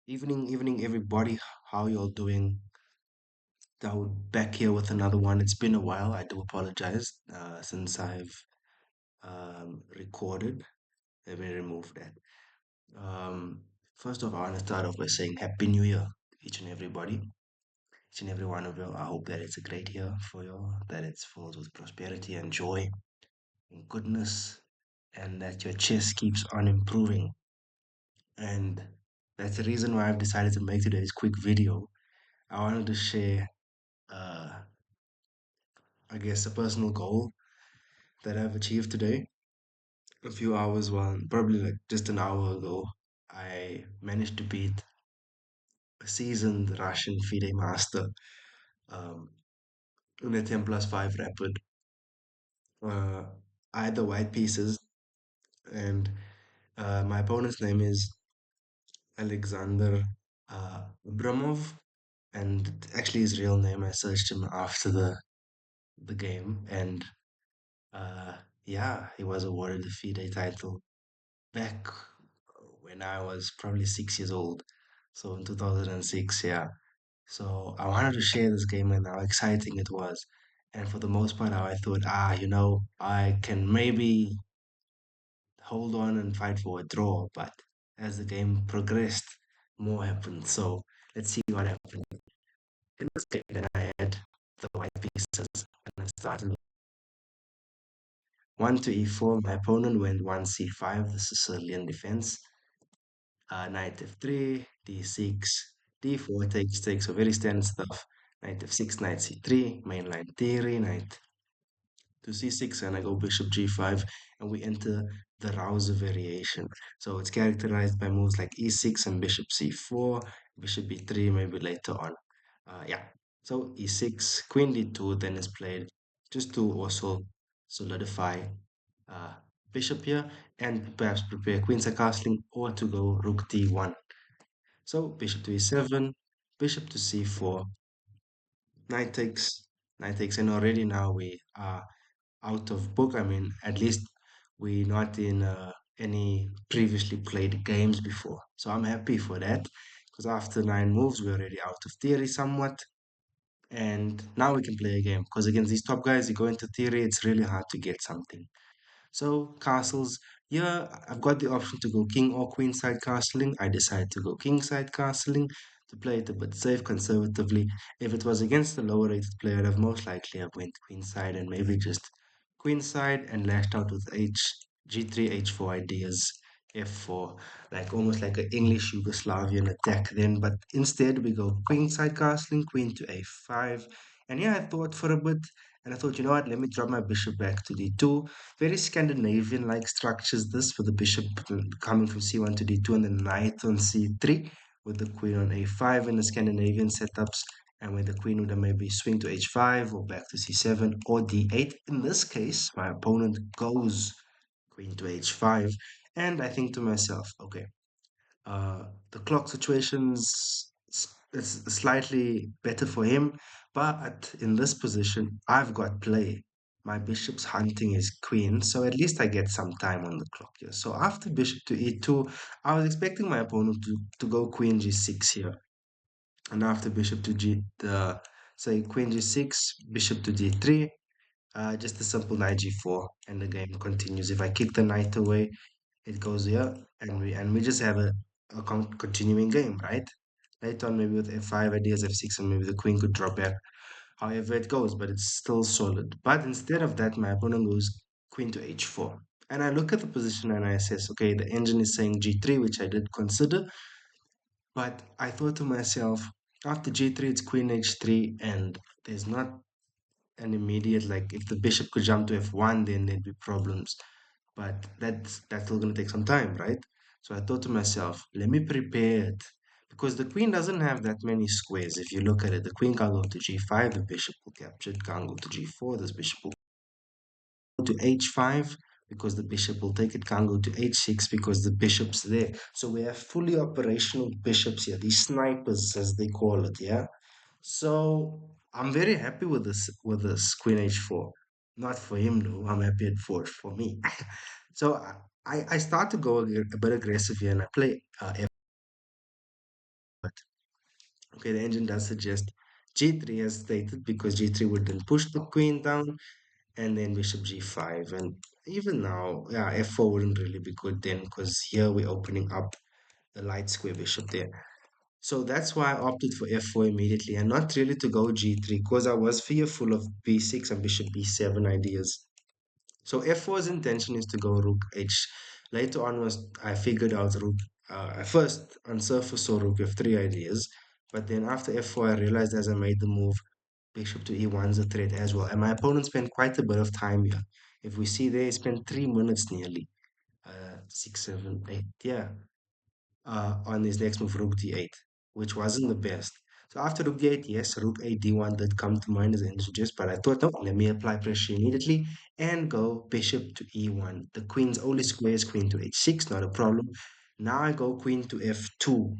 Evening, everybody. How y'all doing? Back here with another one. It's been a while. I do apologize since I've recorded. Let me remove that. First off, I want to start off by saying Happy New Year, each and everybody, each and every one of you. I hope that it's a great year for you, that it's filled with prosperity and joy and goodness, and that your chest keeps on improving. And that's the reason why I've decided to make today's quick video. I wanted to share uh, I guess a personal goal that I've achieved today. A few hours, well, probably like just an hour ago, I managed to beat a seasoned Russian Fide master um, in a 10 plus 5 rapid. Uh, I had the white pieces, and my opponent's name is Alexander Abramov, and actually his real name, I searched him after the game, and uh, yeah, he was awarded the FIDE title back when I was probably 6 years old. So in 2006, yeah. So I wanted to share this game and how exciting it was. And for the most part, how I thought, I can maybe hold on and fight for a draw. But as the game progressed, more happened. So let's see what happened. In this game, then I had the white pieces and I started 1 to e4. My opponent went 1 c5, the Sicilian defense. Knight f3, d6, d4 takes, so very standard stuff. Knight f6, knight c3, mainline theory, knight to c6, and I go bishop g5, and we enter the Rauzer variation. So it's characterized by moves like e6 and bishop c4, bishop b3 maybe later on. Yeah, so e6, queen d2 then is played just to also solidify uh, bishop here and perhaps prepare queenside castling or to go rook d1. So bishop to e7, bishop to c4, knight takes, knight takes, and already now we are out of book. I mean, at least we're not in any previously played games before. So I'm happy for that because after 9 moves, we're already out of theory somewhat. And now we can play a game because against these top guys, you go into theory, it's really hard to get something. So castles, yeah, I've got the option to go king or queen side castling. I decided to go king side castling to play it a bit safe conservatively. If it was against the lower rated player, I'd have most likely have went queen side and maybe just queen side and lashed out with g3, h4 ideas, f4, like almost like an English Yugoslavian attack then. But instead we go queen side castling, queen to a5. And yeah, I thought for a bit and I thought, you know what, let me drop my bishop back to d2. Very Scandinavian-like structures this, with the bishop coming from c1 to d2 and the knight on c3 with the queen on a5 in the Scandinavian setups, and where the queen would maybe swing to h5 or back to c7 or d8. In this case, my opponent goes queen to h5, and I think to myself, okay, the clock situation's is slightly better for him, but in this position, I've got play. My bishop's hunting his queen, so at least I get some time on the clock here. So after bishop to e2, I was expecting my opponent to go queen g6 here. And after bishop to say queen g6, bishop to d3, just a simple knight g4, and the game continues. If I kick the knight away, it goes here, and we just have a continuing game, right? Later on, maybe with f5 ideas, f6, and maybe the queen could drop back. However it goes, but it's still solid. But instead of that, my opponent goes queen to h4. And I look at the position and I assess, okay, the engine is saying g3, which I did consider, but I thought to myself, after g3, it's queen h3, and there's not an immediate, like, if the bishop could jump to f1, then there'd be problems. But that's still going to take some time, right? So I thought to myself, let me prepare it. Because the queen doesn't have that many squares. If you look at it, the queen can't go to g5, the bishop will capture it, can't go to g4, this bishop will go to h5 because the bishop will take it, can't go to h6 because the bishop's there. So we have fully operational bishops here, these snipers as they call it, yeah? So I'm very happy with this queen h4. Not for him though. I'm happy at four for me. So I start to go a bit aggressive here and I play Okay, the engine does suggest g3 as stated because g3 would then push the queen down and then bishop g5. And even now, yeah, f4 wouldn't really be good then because here we're opening up the light square bishop there. So that's why I opted for f4 immediately and not really to go g3 because I was fearful of b6 and bishop b7 ideas. So f4's intention is to go rook h. Later on was I figured out rook. I first on surface saw rook f3 ideas, but then after f4 I realized as I made the move bishop to e1 is a threat as well. And my opponent spent quite a bit of time here. If we see there, he spent 3 minutes nearly. 6, 7, 8. Yeah, on his next move, rook d8, which wasn't the best. So after rook d8, yes, rook a d1 did come to mind as an introduce, but I thought, no, let me apply pressure immediately and go bishop to e1. The queen's only square is queen to h6, not a problem. Now I go queen to f2.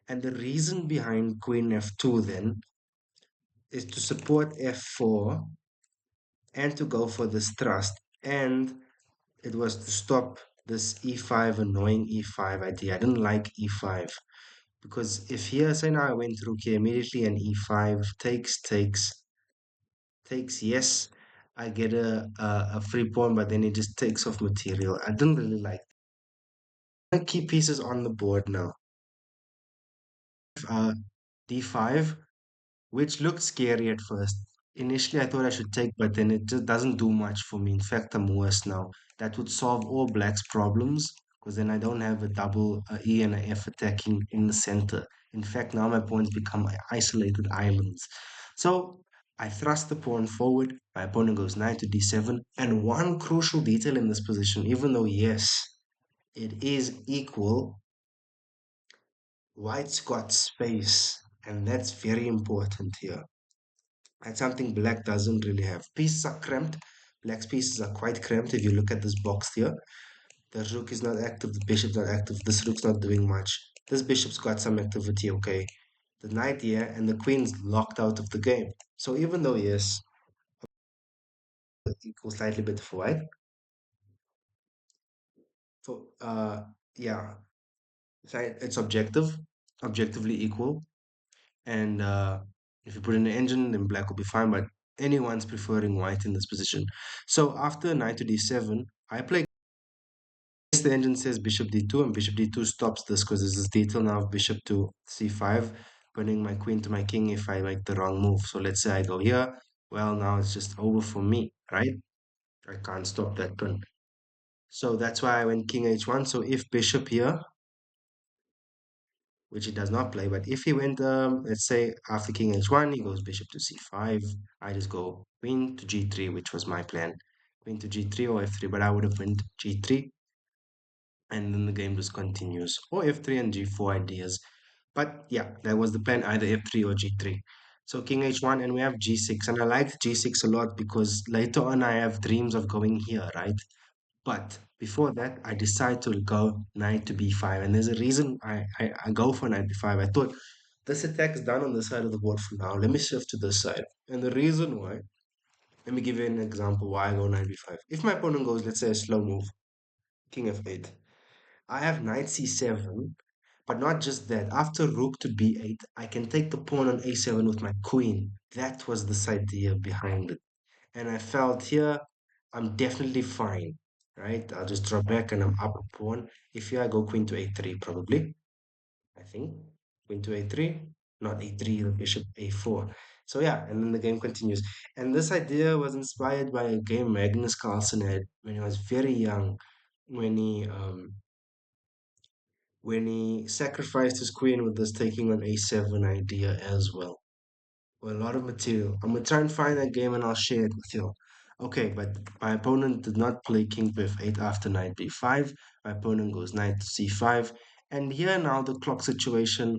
And the reason behind queen f2 then is to support f4 and to go for this thrust. And it was to stop this e5 annoying e5 idea. I didn't like e5. Because if here, say now I went rook here immediately and e5 takes, yes, I get a free pawn, but then it just takes off material. I didn't really like the key pieces on the board now. Uh, d5, which looked scary at first. Initially, I thought I should take, but then it just doesn't do much for me. In fact, I'm worse now. That would solve all black's problems because then I don't have a double E and a F attacking in the center. In fact, now my pawns become isolated islands. So I thrust the pawn forward. My opponent goes knight to d7. And one crucial detail in this position, even though, yes, it is equal, white's got space. And that's very important here. That's something black doesn't really have. Pieces are cramped. Black's pieces are quite cramped. If you look at this box here, the rook is not active, the bishop's not active, this rook's not doing much. This bishop's got some activity, okay. The knight here and the queen's locked out of the game. So even though, yes, equals slightly better for white, for yeah, it's objectively equal. And if you put in an engine, then black will be fine, but anyone's preferring white in this position. So after knight to d7, I play. The engine says bishop d2, and bishop d2 stops this because there's this detail now of bishop to c5, pinning my queen to my king if I make the wrong move. So let's say I go here. Well, now it's just over for me, right? I can't stop that pin. So that's why I went king h1. So if bishop here, which he does not play, but if he went, let's say after king h1, he goes bishop to c5. I just go queen to g3, which was my plan. Queen to g3 or f3, but I would have went g3 and then the game just continues. Or f3 and g4 ideas. But yeah, that was the plan, either f3 or g3. So king h1 and we have g6. And I liked g6 a lot because later on I have dreams of going here, right? But before that, I decide to go knight to b5. And there's a reason I go for knight b5. I thought this attack is done on this side of the board for now. Let me shift to this side. And the reason why, let me give you an example why I go knight b5. If my opponent goes, let's say a slow move, king f8. I have knight c7, but not just that. After rook to b8, I can take the pawn on a7 with my queen. That was this idea behind it. And I felt here, I'm definitely fine, right? I'll just drop back and I'm up a pawn. If here I go queen to a3, probably, I think. Queen to a3, not a3, the bishop a4. So yeah, and then the game continues. And this idea was inspired by a game Magnus Carlsen had when he was very young, when he sacrificed his queen with this taking on a7 idea as well. Well, a lot of material. I'm gonna try and find that game and I'll share it with you. Okay, but my opponent did not play king to f8 after knight b5. My opponent goes knight to c5. And here now the clock situation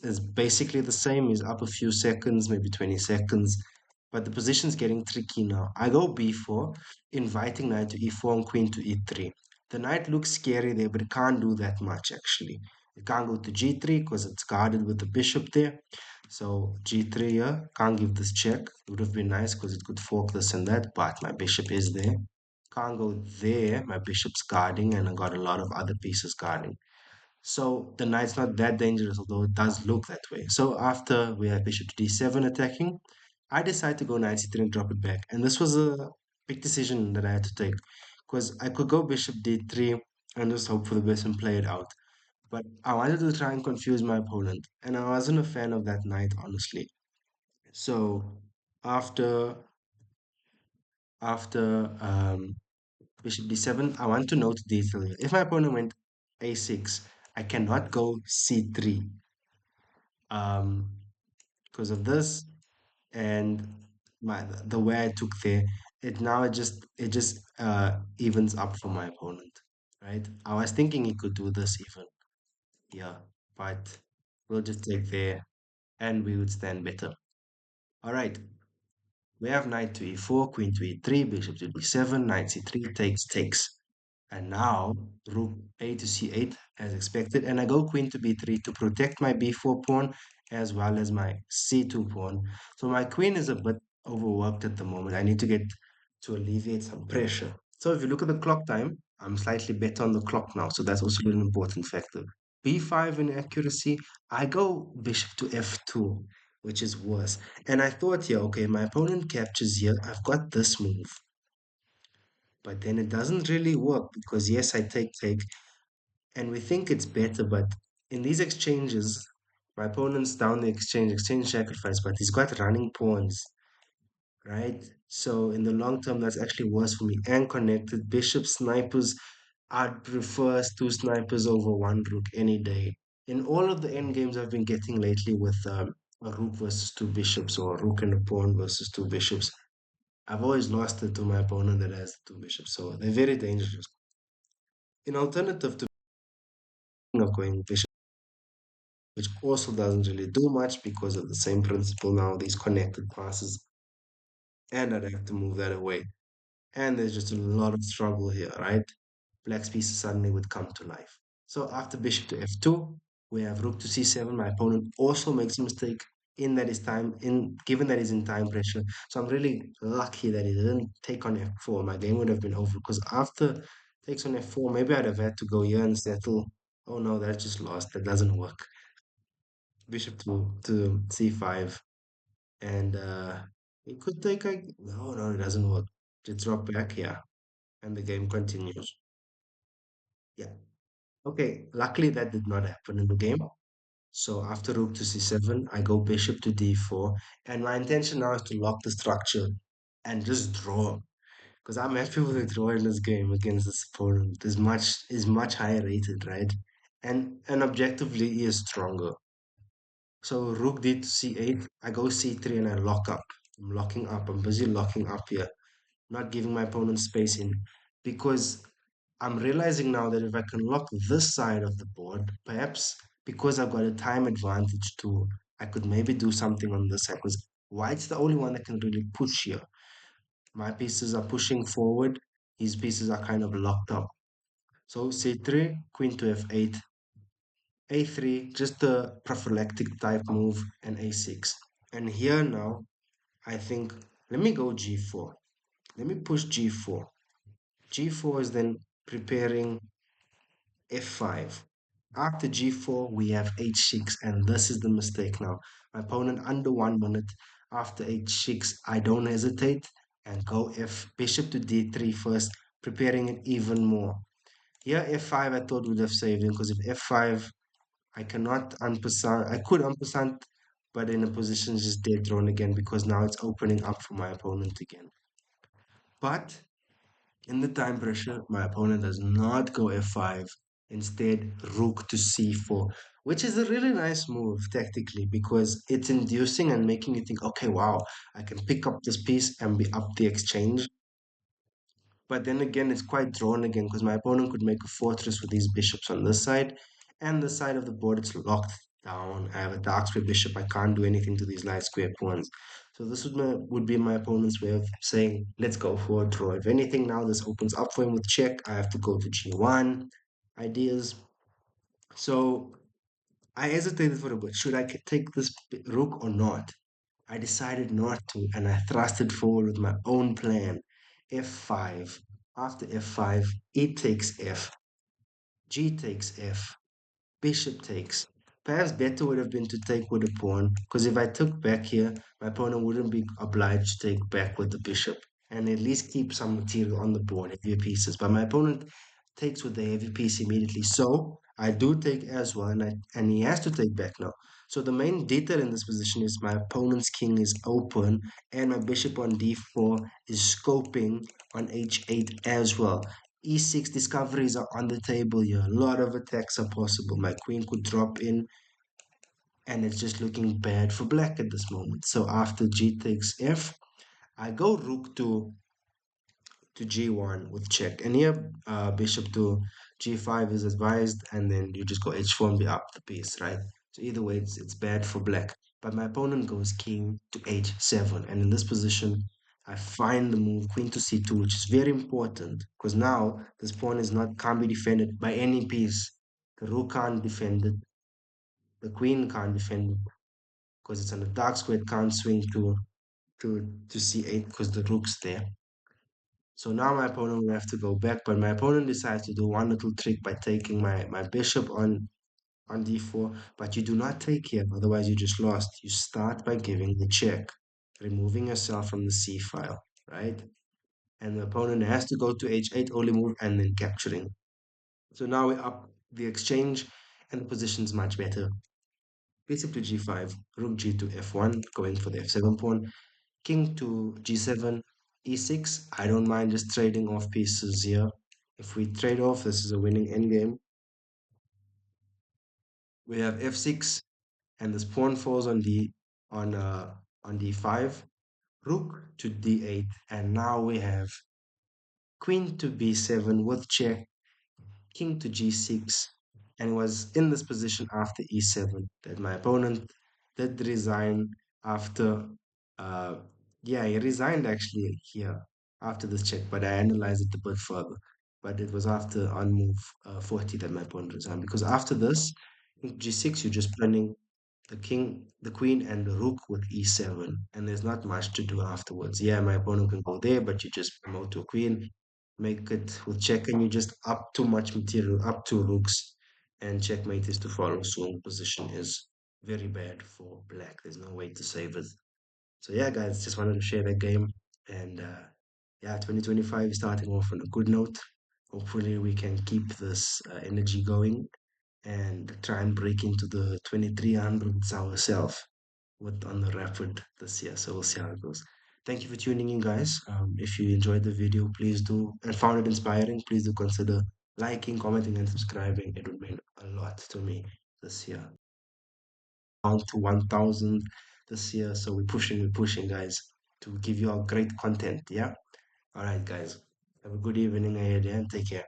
is basically the same. He's up a few seconds, maybe 20 seconds. But the position's getting tricky now. I go b4, inviting knight to e4 and queen to e3. The knight looks scary there, but it can't do that much actually. It can't go to g3 because it's guarded with the bishop there. So g3 here, can't give this check. It would have been nice because it could fork this and that, but my bishop is there. Can't go there. My bishop's guarding and I got a lot of other pieces guarding. So the knight's not that dangerous, although it does look that way. So after we have bishop to d7 attacking, I decide to go knight c3 and drop it back. And this was a big decision that I had to take because I could go bishop d3 and just hope for the best and play it out. But I wanted to try and confuse my opponent, and I wasn't a fan of that knight, honestly. So after after bishop d7, I want to note detail here. If my opponent went a6, I cannot go c3 um, because of this and the way I took there. It evens up for my opponent, right? I was thinking he could do this even, yeah, but we'll just take there and we would stand better. All right, we have knight to e4, queen to e3, bishop to d7, knight c3 takes. And now rook a to c8 as expected, and I go queen to b3 to protect my b4 pawn as well as my c2 pawn. So my queen is a bit overworked at the moment. I need to get to alleviate some pressure. So if you look at the clock time, I'm slightly better on the clock now, so that's also an important factor. b5 in accuracy, I go bishop to f2, which is worse. And I thought, yeah, okay, my opponent captures here. I've got this move. But then it doesn't really work because yes, I take, and we think it's better, but in these exchanges, my opponent's down the exchange sacrifice, but he's got running pawns, right? So in the long term, that's actually worse for me. And connected bishop snipers, I'd prefer two snipers over one rook any day. In all of the end games I've been getting lately with a rook versus two bishops or a rook and a pawn versus two bishops, I've always lost it to my opponent that has two bishops. So they're very dangerous. In alternative to of going bishop, which also doesn't really do much because of the same principle now, these connected passes, and I'd have to move that away. And there's just a lot of struggle here, right? Black's pieces suddenly would come to life. So after bishop to f2, we have rook to c7. My opponent also makes a mistake in that his time in given that he's in time pressure. So I'm really lucky that he didn't take on f4. My game would have been over because after takes on f4, maybe I'd have had to go here and settle. Oh no, that's just lost. That doesn't work. Bishop to c5, and it could take a no, it doesn't work. Just drop back here, and the game continues. Yeah. Okay, luckily that did not happen in the game. So after rook to c7, I go bishop to d4, and my intention now is to lock the structure and just draw. Because I'm happy with the draw in this game against this opponent. Is much higher rated, right? And objectively he is stronger. So rook d to c8, I go c3 and I lock up. I'm locking up. I'm busy locking up here, not giving my opponent space in. Because I'm realizing now that if I can lock this side of the board, perhaps because I've got a time advantage too, I could maybe do something on this side. Because white's the only one that can really push here. My pieces are pushing forward. His pieces are kind of locked up. So c3, queen to f8, a3, just a prophylactic type move, and a6. And here now, I think, let me go g4. Let me push g4. G4 is then preparing f5. After g4, we have h6, and this is the mistake now. My opponent under 1 minute. After h6, I don't hesitate and go bishop to d3 first, preparing it even more. Here, f5 I thought would have saved him because if f5, I cannot unpercent. I could unpercent, but in a position just dead thrown again because now it's opening up for my opponent again. But in the time pressure, my opponent does not go f5. Instead, rook to c4, which is a really nice move tactically because it's inducing and making you think, okay, wow, I can pick up this piece and be up the exchange. But then again, it's quite drawn again because my opponent could make a fortress with these bishops on this side, and the side of the board it's locked down. I have a dark square bishop. I can't do anything to these light square pawns. So this would be my opponent's way of saying, let's go for a draw. If anything, now this opens up for him with check. I have to go to g1 ideas. So I hesitated for a bit. Should I take this rook or not? I decided not to, and I thrusted forward with my own plan. f5. After f5, e takes f, g takes f, bishop takes. Perhaps better would have been to take with a pawn, because if I took back here, my opponent wouldn't be obliged to take back with the bishop, and at least keep some material on the board, heavier pieces. But my opponent takes with the heavy piece immediately, so I do take as well, and he has to take back now. So the main detail in this position is my opponent's king is open, and my bishop on d4 is scoping on h8 as well. E6 discoveries are on the table here. A lot of attacks are possible. My queen could drop in, and it's just looking bad for black at this moment. So after g takes f, I go rook to g1 with check. And here, bishop to g5 is advised, and then you just go h4 and be up the piece, right? So either way, it's bad for black. But my opponent goes king to h7, and in this position, I find the move queen to c2, which is very important because now this pawn is not can't be defended by any piece. The rook can't defend it. The queen can't defend it because it's on a dark square. It can't swing to c8 because the rook's there. So now my opponent will have to go back, but my opponent decides to do one little trick by taking my bishop on d4, but you do not take here, otherwise you just lost. You start by giving the check, removing yourself from the c file, right? And the opponent has to go to h8, only move, and then capturing. So now we up the exchange, and the position's much better. Bishop to g5, rook g to f1, going for the f7 pawn, king to g7, e6. I don't mind just trading off pieces here. If we trade off, this is a winning endgame. We have f6, and this pawn falls on on d5, rook to d8, and now we have queen to b7 with check, king to g6, and it was in this position after e7 that my opponent did resign after, uh, yeah, he resigned actually here after this check, but I analyzed it a bit further. But it was after on move 40 that my opponent resigned, because after this, in g6, you're just planning the king, the queen, and the rook with e7, and there's not much to do afterwards. Yeah, my opponent can go there, but you just promote to a queen, make it with check, and you just up too much material, up two rooks, and checkmate is to follow. So position is very bad for black. There's no way to save it. So yeah, guys, just wanted to share that game, and yeah, 2025 is starting off on a good note. Hopefully, we can keep this energy going and try and break into the 2300s ourselves with on the rapid this year. So we'll see how it goes. Thank you for tuning in, guys. If you enjoyed the video, please do and found it inspiring, please do consider liking, commenting, and subscribing. It would mean a lot to me this year. On to 1000 this year. So we're pushing, guys, to give you all great content. Yeah. All right, guys. Have a good evening ahead and take care.